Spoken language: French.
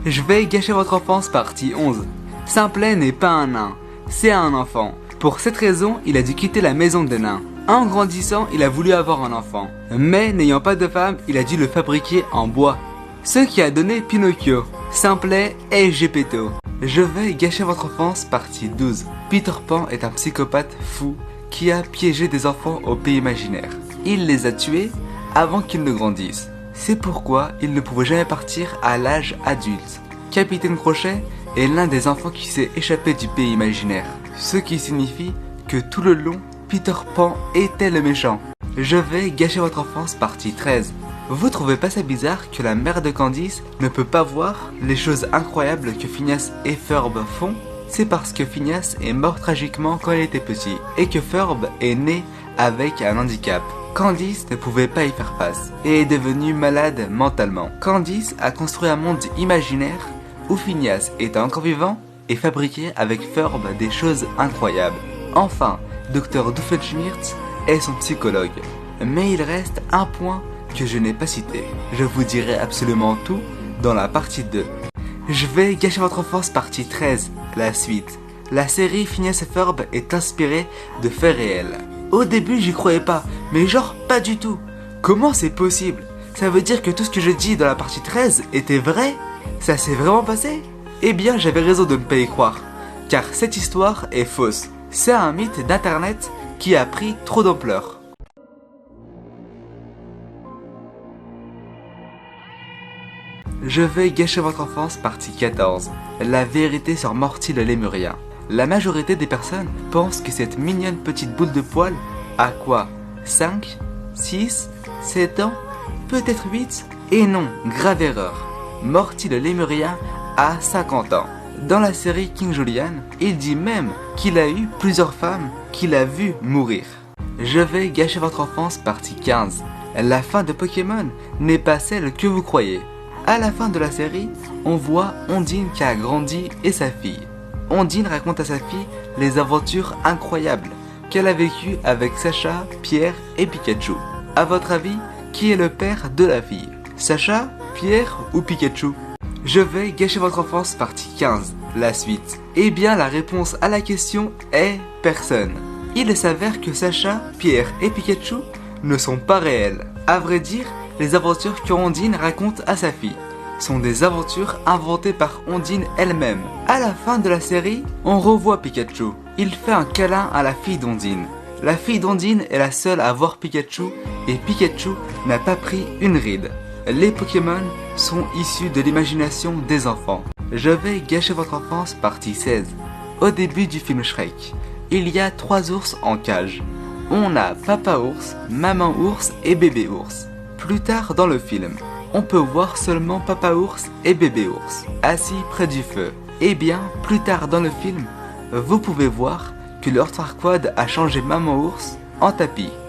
Je vais gâcher votre enfance, partie 11. Simplet n'est pas un nain, c'est un enfant. Pour cette raison, il a dû quitter la maison des nains. En grandissant, il a voulu avoir un enfant. Mais n'ayant pas de femme, il a dû le fabriquer en bois. Ce qui a donné Pinocchio. Simplet et Geppetto. Je vais gâcher votre enfance, partie 12. Peter Pan est un psychopathe fou qui a piégé des enfants au pays imaginaire. Il les a tués avant qu'ils ne grandissent. C'est pourquoi il ne pouvait jamais partir à l'âge adulte. Capitaine Crochet est l'un des enfants qui s'est échappé du pays imaginaire. Ce qui signifie que tout le long, Peter Pan était le méchant. Je vais gâcher votre enfance, partie 13. Vous trouvez pas ça bizarre que la mère de Candice ne peut pas voir les choses incroyables que Phineas et Ferb font? C'est parce que Phineas est mort tragiquement quand il était petit et que Ferb est né avec un handicap. Candice ne pouvait pas y faire face et est devenue malade mentalement. Candice a construit un monde imaginaire où Phineas est encore vivant et fabriqué avec Ferb des choses incroyables. Enfin, Dr Doofenshmirtz est son psychologue. Mais il reste un point que je n'ai pas cité. Je vous dirai absolument tout dans la partie 2. Je vais gâcher votre enfance, partie 13, la suite. La série Phineas et Ferb est inspirée de faits réels. Au début, j'y croyais pas, mais genre pas du tout. Comment c'est possible? Ça veut dire que tout ce que je dis dans la partie 13 était vrai? Ça s'est vraiment passé? Eh bien, j'avais raison de ne pas y croire, car cette histoire est fausse. C'est un mythe d'internet qui a pris trop d'ampleur. Je vais gâcher votre enfance, partie 14. La vérité sur Morty le lémurien. La majorité des personnes pensent que cette mignonne petite boule de poils a quoi? 5, 6, 7 ans? Peut-être 8? Et non, grave erreur. Morty le lémurien a 50 ans. Dans la série King Julian, il dit même qu'il a eu plusieurs femmes qu'il a vues mourir. Je vais gâcher votre enfance, partie 15. La fin de Pokémon n'est pas celle que vous croyez. À la fin de la série, on voit Ondine qui a grandi et sa fille. Ondine raconte à sa fille les aventures incroyables qu'elle a vécues avec Sacha, Pierre et Pikachu. À votre avis, qui est le père de la fille? Sacha, Pierre ou Pikachu? Je vais gâcher votre enfance, partie 15, la suite. Eh bien, la réponse à la question est personne. Il s'avère que Sacha, Pierre et Pikachu ne sont pas réels. À vrai dire, les aventures que Ondine raconte à sa fille sont des aventures inventées par Ondine elle-même. À la fin de la série, on revoit Pikachu. Il fait un câlin à la fille d'Ondine. La fille d'Ondine est la seule à voir Pikachu et Pikachu n'a pas pris une ride. Les Pokémon sont issus de l'imagination des enfants. Je vais gâcher votre enfance, partie 16. Au début du film Shrek, il y a 3 ours en cage. On a Papa Ours, Maman Ours et Bébé Ours. Plus tard dans le film, on peut voir seulement Papa Ours et Bébé Ours, assis près du feu. Et bien, plus tard dans le film, vous pouvez voir que Lord Farquaad a changé Maman Ours en tapis.